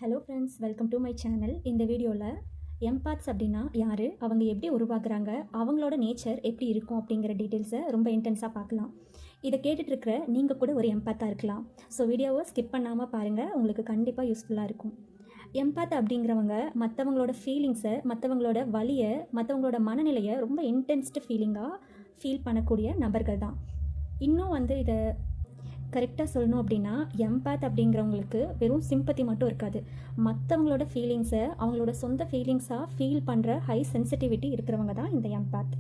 Hello friends, welcome to my channel. இந்த வீடியோவில் எம்பாத்ஸ் அப்படின்னா யார், அவங்க எப்படி உருவாக்குறாங்க, அவங்களோட நேச்சர் எப்படி இருக்கும் அப்படிங்கிற டீட்டெயில்ஸை ரொம்ப இன்டென்ஸாக பார்க்கலாம். இதை கேட்டுட்ருக்கிற நீங்கள் கூட ஒரு எம்பாத்தாக இருக்கலாம். ஸோ வீடியோவை ஸ்கிப் பண்ணாமல் பாருங்கள், உங்களுக்கு கண்டிப்பாக யூஸ்ஃபுல்லாக இருக்கும். எம்பாத் அப்படிங்கிறவங்க மற்றவங்களோட ஃபீலிங்ஸை, மற்றவங்களோட வலியை, மற்றவங்களோட மனநிலையை ரொம்ப இன்டென்ஸ்டு ஃபீலிங்காக ஃபீல் பண்ணக்கூடிய நபர்கள் தான். இன்னும் இதை கரெக்டாக சொல்லணும் அப்படின்னா, எம்பாத் அப்படிங்கிறவங்களுக்கு வெறும் சிம்பத்தி மட்டும் இருக்காது. மற்றவங்களோட ஃபீலிங்ஸை அவங்களோட சொந்த ஃபீலிங்ஸாக ஃபீல் பண்ணுற ஹை சென்சிட்டிவிட்டி இருக்கிறவங்க தான் இந்த எம்பாத்.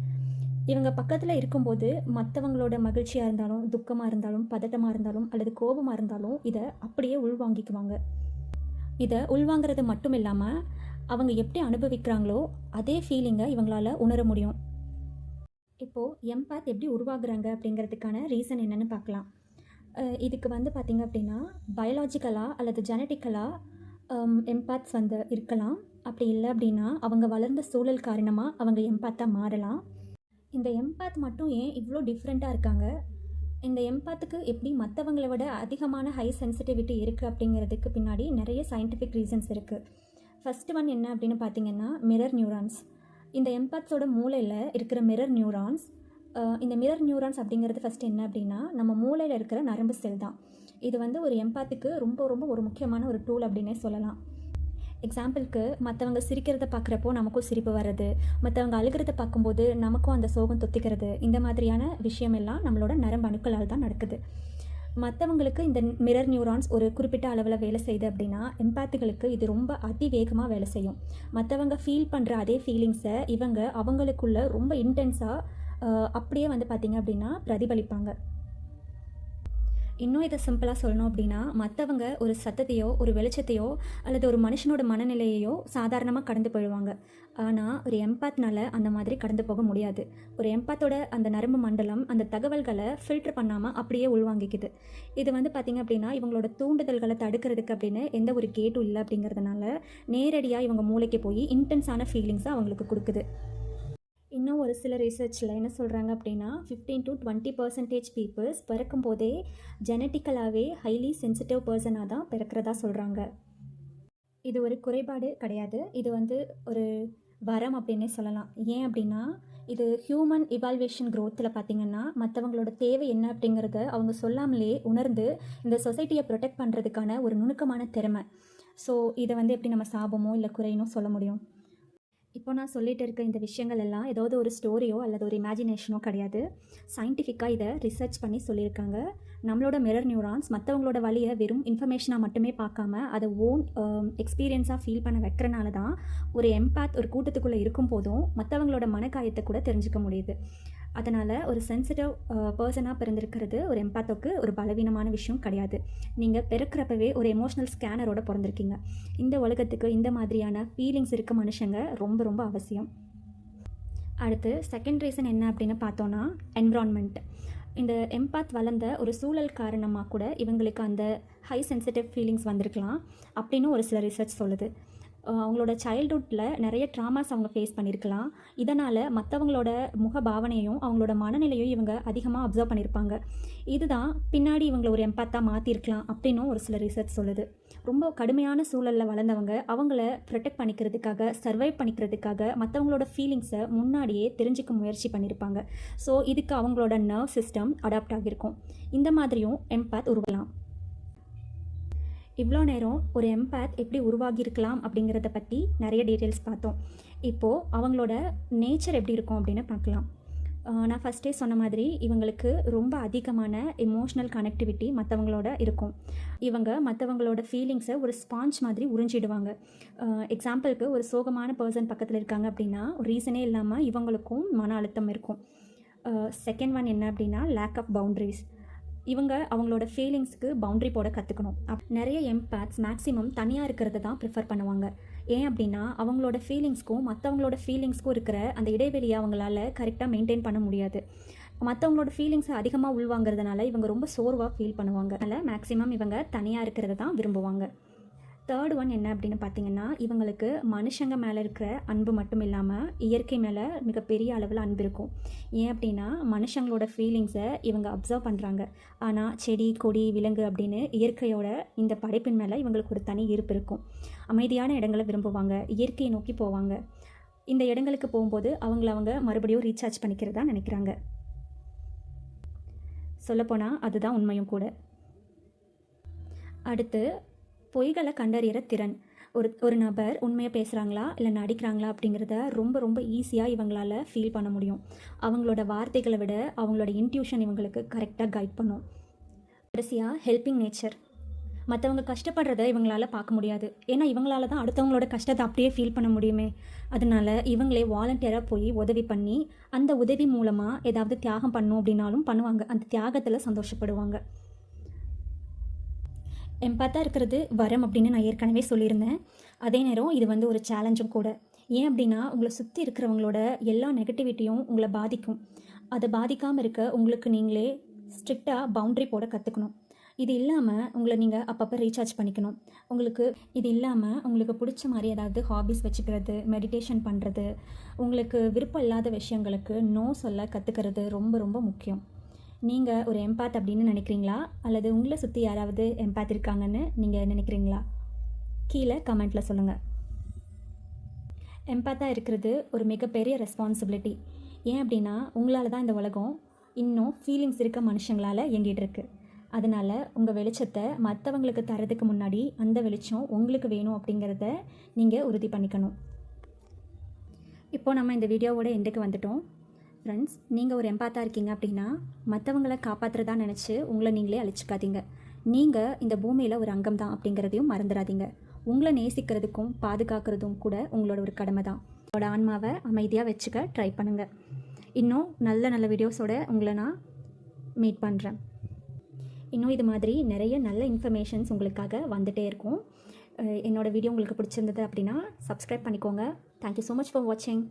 இவங்க பக்கத்தில் இருக்கும்போது மற்றவங்களோட மகிழ்ச்சியாக இருந்தாலும், துக்கமாக இருந்தாலும், பதட்டமாக இருந்தாலும் அல்லது கோபமாக இருந்தாலும் இதை அப்படியே உள்வாங்கிக்குவாங்க. இதை உள்வாங்கிறது மட்டும் இல்லாமல் அவங்க எப்படி அனுபவிக்கிறாங்களோ அதே ஃபீலிங்கை இவங்களால் உணர முடியும். இப்போது எம்பாத் எப்படி உருவாகுறாங்க அப்படிங்கிறதுக்கான ரீசன் என்னென்னு பார்க்கலாம். இதுக்கு பார்த்திங்க அப்படின்னா, பயாலஜிக்கலாக அல்லது ஜெனட்டிக்கலாக எம்பாத்ஸ் இருக்கலாம். அப்படி இல்லை அப்படின்னா அவங்க வளர்ந்த சூழல் காரணமாக அவங்க எம்பாத்தாக மாறலாம். இந்த எம்பாத் மட்டும் ஏன் இவ்வளோ டிஃப்ரெண்ட்டாக இருக்காங்க, இந்த எம்பாத்துக்கு எப்படி மற்றவங்களை விட அதிகமான ஹை சென்சிட்டிவிட்டி இருக்குது அப்படிங்கிறதுக்கு பின்னாடி நிறைய சயின்டிஃபிக் ரீசன்ஸ் இருக்குது. ஃபஸ்ட்டு ஒன் என்ன அப்படின்னு பார்த்திங்கன்னா, மிரர் நியூரான்ஸ். இந்த எம்பாத்ஸோட மூளையில் இருக்கிற மிரர் நியூரான்ஸ், இந்த மிரர் நியூரான்ஸ் அப்படிங்கிறது ஃபஸ்ட்டு என்ன அப்படின்னா, நம்ம மூளையில் இருக்கிற நரம்பு செல் தான். இது ஒரு எம்பாத்துக்கு ரொம்ப ரொம்ப ஒரு முக்கியமான ஒரு டூல் அப்படின்னே சொல்லலாம். எக்ஸாம்பிளுக்கு, மற்றவங்க சிரிக்கிறத பார்க்குறப்போ நமக்கும் சிரிப்பு வர்றது, மற்றவங்க அழுகிறத பார்க்கும்போது நமக்கும் அந்த சோகம் தொத்திக்கிறது, இந்த மாதிரியான விஷயமெல்லாம் நம்மளோட நரம்பு அணுக்களால் தான் நடக்குது. மற்றவங்களுக்கு இந்த மிரர் நியூரான்ஸ் ஒரு குறிப்பிட்ட அளவில் வேலை செய்யுது அப்படின்னா, எம்பாத்துகளுக்கு இது ரொம்ப அதிவேகமாக வேலை செய்யும். மற்றவங்க ஃபீல் பண்ணுற அதே ஃபீலிங்ஸை இவங்க அவங்களுக்குள்ள ரொம்ப இன்டென்ஸாக அப்படியே பார்த்திங்க அப்படின்னா பிரதிபலிப்பாங்க. இன்னும் இதை சிம்பிளாக சொல்லணும் அப்படின்னா, மற்றவங்க ஒரு சத்தத்தையோ ஒரு வெளிச்சத்தையோ அல்லது ஒரு மனுஷனோட மனநிலையையோ சாதாரணமாக கடந்து போயிடுவாங்க. ஆனால் ஒரு எம்பாத்னால் அந்த மாதிரி கடந்து போக முடியாது. ஒரு எம்பாத்தோட அந்த நரம்பு மண்டலம் அந்த தகவல்களை ஃபில்டர் பண்ணாமல் அப்படியே உள்வாங்கிக்குது. இது பார்த்திங்க அப்படின்னா, இவங்களோட தூண்டுதல்களை தடுக்கிறதுக்கு அப்படின்னு எந்த ஒரு கேட்டும் இல்லை அப்படிங்கிறதுனால நேரடியாக இவங்க மூளைக்கு போய் இன்டென்ஸான ஃபீலிங்ஸை அவங்களுக்கு கொடுக்குது. இன்னும் ஒரு சில ரிசர்ச்சில் என்ன சொல்கிறாங்க அப்படின்னா, 15 to 20% பீப்புள்ஸ் பிறக்கும் போதே ஜெனட்டிக்கலாகவே ஹைலி சென்சிட்டிவ் பர்சனாக தான் பிறக்கிறதா சொல்கிறாங்க. இது ஒரு குறைபாடு கிடையாது, இது ஒரு வரம் அப்படின்னே சொல்லலாம். ஏன் அப்படின்னா, இது ஹியூமன் இவால்வேஷன் க்ரோத்தில் பார்த்திங்கன்னா, மற்றவங்களோட தேவை என்ன அப்படிங்கிறத அவங்க சொல்லாமலே உணர்ந்து இந்த சொசைட்டியை ப்ரொடெக்ட் பண்ணுறதுக்கான ஒரு நுணுக்கமான திறமை. ஸோ இதை எப்படி நம்ம சாபமோ இல்லை குறையினோ சொல்ல முடியும். இப்போ நான் சொல்லிகிட்டு இருக்க இந்த விஷயங்கள் எல்லாம் ஏதாவது ஒரு ஸ்டோரியோ அல்லது ஒரு இமேஜினேஷனோ கிடையாது. சயின்டிஃபிக்காக இதை ரிசர்ச் பண்ணி சொல்லியிருக்காங்க. நம்மளோட மிரர் நியூரான்ஸ் மற்றவங்களோட வழியை வெறும் இன்ஃபர்மேஷனாக மட்டுமே பார்க்காம அதை ஓன் எக்ஸ்பீரியன்ஸாக ஃபீல் பண்ண வைக்கிறனால தான் ஒரு எம்பாத் ஒரு கூட்டத்துக்குள்ளே இருக்கும் போதும் மற்றவங்களோட மனக்காயத்தை கூட தெரிஞ்சுக்க முடியுது. அதனால் ஒரு சென்சிட்டிவ் பர்சனாக பிறந்திருக்கிறது ஒரு எம்பாத்துக்கு ஒரு பலவீனமான விஷயம் கிடையாது. நீங்கள் பிறக்கிறப்பவே ஒரு எமோஷ்னல் ஸ்கேனரோட பிறந்திருக்கீங்க. இந்த உலகத்துக்கு இந்த மாதிரியான ஃபீலிங்ஸ் இருக்க மனுஷங்க ரொம்ப ரொம்ப அவசியம். அடுத்து செகண்ட் ரீசன் என்ன அப்படின்னு பார்த்தோன்னா, என்விரான்மெண்ட். இந்த எம்பாத் வளர்ந்த ஒரு சூழல் காரணமாக கூட இவங்களுக்கு அந்த ஹை சென்சிட்டிவ் ஃபீலிங்ஸ் வந்திருக்கலாம் அப்படின்னு ஒரு சில ரிசர்ச் சொல்லுது. அவங்களோட சைல்ட்ஹுட்டில் நிறைய ட்ராமாஸ் அவங்க ஃபேஸ் பண்ணியிருக்கலாம். இதனால் மற்றவங்களோட முக பாவனையும் அவங்களோட மனநிலையும் இவங்க அதிகமாக அப்சர்வ் பண்ணியிருப்பாங்க. இதுதான் பின்னாடி இவங்களை ஒரு எம்பாத்தாக மாற்றிருக்கலாம் அப்படின்னும் ஒரு சில ரிசர்ச் சொல்லுது. ரொம்ப கடுமையான சூழலில் வளர்ந்தவங்க அவங்கள ப்ரொடெக்ட் பண்ணிக்கிறதுக்காக, சர்வைவ் பண்ணிக்கிறதுக்காக மற்றவங்களோட ஃபீலிங்ஸை முன்னாடியே தெரிஞ்சுக்க முயற்சி பண்ணியிருப்பாங்க. ஸோ இதுக்கு அவங்களோட நர்வ் சிஸ்டம் அடாப்ட் ஆகியிருக்கும். இந்த மாதிரியும் எம்பாத் உருவலாம். இவ்வளோ நேரம் ஒரு எம்பாத் எப்படி உருவாகியிருக்கலாம் அப்படிங்கிறத பற்றி நிறைய டீட்டெயில்ஸ் பார்த்தோம். இப்போது அவங்களோட நேச்சர் எப்படி இருக்கும் அப்படின்னு பார்க்கலாம். நான் ஃபஸ்ட்டே சொன்ன மாதிரி இவங்களுக்கு ரொம்ப அதிகமான எமோஷ்னல் கனெக்டிவிட்டி மற்றவங்களோட இருக்கும். இவங்க மற்றவங்களோட ஃபீலிங்ஸை ஒரு ஸ்பாஞ்ச் மாதிரி உறிஞ்சிடுவாங்க. எக்ஸாம்பிளுக்கு, ஒரு சோகமான பர்சன் பக்கத்தில் இருக்காங்க அப்படின்னா ஒரு ரீசனே இல்லாமல் இவங்களுக்கும் மன அழுத்தம் இருக்கும். செகண்ட் ஒன் என்ன அப்படின்னா, லேக் ஆஃப் பவுண்ட்ரிஸ். இவங்க அவங்களோட ஃபீலிங்ஸுக்கு பவுண்ட்ரி போட கற்றுக்கணும். நிறைய எம்பாத்ஸ் மேக்ஸிமம் தனியாக இருக்கிறத தான் ப்ரிஃபர் பண்ணுவாங்க. ஏன் அப்படின்னா, அவங்களோட ஃபீலிங்ஸ்க்கும் மற்றவங்களோட ஃபீலிங்ஸ்க்கும் இருக்கிற அந்த இடைவெளியை அவங்களால கரெக்டாக மெயின்டைன் பண்ண முடியாது. மற்றவங்களோட ஃபீலிங்ஸை அதிகமாக உள்வாங்கிறதுனால இவங்க ரொம்ப சோர்வாக ஃபீல் பண்ணுவாங்க. அதனால் மேக்ஸிமம் இவங்க தனியாக இருக்கிறத தான் விரும்புவாங்க. தேர்ட் ஒன் என்ன அப்படின்னு பார்த்தீங்கன்னா, இவங்களுக்கு மனுஷங்க மேலே இருக்கிற அன்பு மட்டும் இல்லாமல் இயற்கை மேலே மிகப்பெரிய அளவில் அன்பு இருக்கும். ஏன் அப்படின்னா, மனுஷங்களோட ஃபீலிங்ஸை இவங்க அப்சர்வ் பண்ணுறாங்க. ஆனால் செடி, கொடி, விலங்கு அப்படின்னு இயற்கையோட இந்த படைப்பின் மேலே இவங்களுக்கு ஒரு தனி ஈர்ப்பு இருக்கும். அமைதியான இடங்களை விரும்புவாங்க, இயற்கையை நோக்கி போவாங்க. இந்த இடங்களுக்கு போகும்போது அவங்க மறுபடியும் ரீசார்ஜ் பண்ணிக்கிறதா நினைக்கிறாங்க. சொல்லப்போனால் அதுதான் உண்மையும் கூட. அடுத்து, பொய்களை கண்டறியிற திறன். ஒரு நபர் உண்மையாக பேசுகிறாங்களா இல்லை நடிக்கிறாங்களா அப்படிங்கிறத ரொம்ப ரொம்ப ஈஸியாக இவங்களால் ஃபீல் பண்ண முடியும். அவங்களோட வார்த்தைகளை விட அவங்களோட இன்ட்யூஷன் இவங்களுக்கு கரெக்டாக கைட் பண்ணும். கடைசியாக ஹெல்பிங் நேச்சர். மற்றவங்க கஷ்டப்படுறத இவங்களால் பார்க்க முடியாது. ஏன்னா இவங்களால தான் அடுத்தவங்களோட கஷ்டத்தை அப்படியே ஃபீல் பண்ண முடியுமே. அதனால இவங்களே வாலண்டியராக போய் உதவி பண்ணி அந்த உதவி மூலமாக ஏதாவது தியாகம் பண்ணணும் அப்படின்னாலும் பண்ணுவாங்க. அந்த தியாகத்தில் சந்தோஷப்படுவாங்க. எம்பாத்தாக இருக்கிறது வரம் அப்படின்னு நான் ஏற்கனவே சொல்லியிருந்தேன். அதே நேரம் இது ஒரு சேலஞ்சும் கூட. ஏன் அப்படின்னா, உங்களை சுற்றி இருக்கிறவங்களோட எல்லா நெகட்டிவிட்டியும் உங்களை பாதிக்கும். அதை பாதிக்காமல் இருக்க உங்களுக்கு நீங்களே ஸ்ட்ரிக்டாக பவுண்ட்ரி போட கற்றுக்கணும். இது இல்லாமல் உங்களை நீங்கள் அப்பப்போ ரீசார்ஜ் பண்ணிக்கணும். இது இல்லாமல் உங்களுக்கு பிடிச்ச மாதிரி ஏதாவது ஹாபிஸ் வச்சுக்கிறது, மெடிடேஷன் பண்ணுறது, உங்களுக்கு விருப்பம் இல்லாத விஷயங்களுக்கு நோ சொல்ல கற்றுக்கிறது ரொம்ப ரொம்ப முக்கியம். நீங்கள் ஒரு எம்பாத் அப்படின்னு நினைக்கிறீங்களா, அல்லது உங்களை சுற்றி யாராவது எம்பாத் இருக்காங்கன்னு நீங்கள் நினைக்கிறீங்களா? கீழே கமெண்ட்டில் சொல்லுங்கள். எம்பாத்தாக இருக்கிறது ஒரு மிகப்பெரிய ரெஸ்பான்சிபிலிட்டி. ஏன் அப்படின்னா, உங்களால் தான் இந்த உலகம் இன்னும் ஃபீலிங்ஸ் இருக்க மனுஷங்களால் இயங்கிட்டு இருக்கு. அதனால் உங்கள் வெளிச்சத்தை மற்றவங்களுக்கு தரதுக்கு முன்னாடி அந்த வெளிச்சம் உங்களுக்கு வேணும் அப்படிங்கிறத நீங்கள் உறுதி பண்ணிக்கணும். இப்போது நம்ம இந்த வீடியோவோட எண்டுக்கு வந்துட்டோம். ஃப்ரெண்ட்ஸ், நீங்கள் ஒரு எம்பாத்தாக இருக்கீங்க அப்படின்னா மற்றவங்களை காப்பாற்றுறதா நினச்சி உங்களை நீங்களே அழிச்சிக்காதீங்க. நீங்கள் இந்த பூமியில் ஒரு அங்கம் தான் அப்படிங்கிறதையும் மறந்துடாதீங்க. உங்களை நேசிக்கிறதுக்கும் பாதுகாக்கிறதும் கூட உங்களோட ஒரு கடமை தான். உங்களோட ஆன்மாவை அமைதியாக வச்சுக்க ட்ரை பண்ணுங்கள். இன்னும் நல்ல நல்ல வீடியோஸோட உங்களை நான் மீட் பண்ணுறேன். இன்னும் இது மாதிரி நிறைய நல்ல இன்ஃபர்மேஷன்ஸ் உங்களுக்காக வந்துகிட்டே இருக்கும். என்னோடய வீடியோ உங்களுக்கு பிடிச்சிருந்தது அப்படின்னா சப்ஸ்கிரைப் பண்ணிக்கோங்க. தேங்க்யூ ஸோ மச் ஃபார் வாட்சிங்.